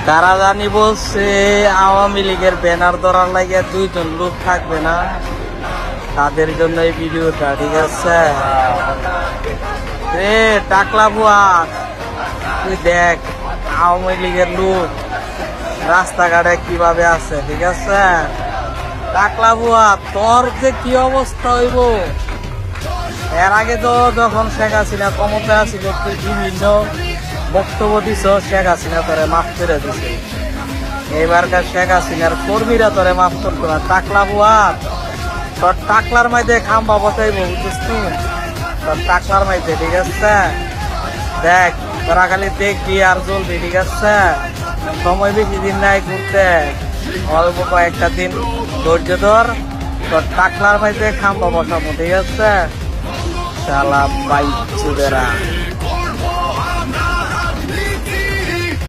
কারা জানি বলছে আওয়ামী লীগের ব্যানার ধরার লাগে 2 জন লোক থাকবে না, তাদের জন্য এই ভিডিওটা। ঠিক আছে রে টাকলা বুয়া, তুই দেখ আওয়ামী লীগের লোক রাস্তাঘাটে কিভাবে আছে। ঠিক আছে টাকলা বুয়া, তোর যে কি অবস্থা হইব। এর আগে তো যখন শেখ হাসিনা ক্ষমতায় আসিল তুই বিভিন্ন বক্তব্য দিছ, শেখ হাসিনা তোরে মাফ করে দিছে। এবারকার শেখ হাসিনার কর্মীরা তোরে মাফ করতো না। টাকলা বুয়া, তোর টাকলার মাঝে খাম্বা বসাইব, বুঝছিস তুই তোর টাকলার মাঝে। ঠিক আছে দেখ তোরা খালি দেখবি আর জ্বলবি। ঠিক আছে সময় বেশি দিন নাই ঘুরতে, অল্প কয়েকটা দিন ধৈর্য ধর, তোর টাকলার মাঝে খাম্বা বসাবো। ঠিক আছে শালা বাইক চুদেরা।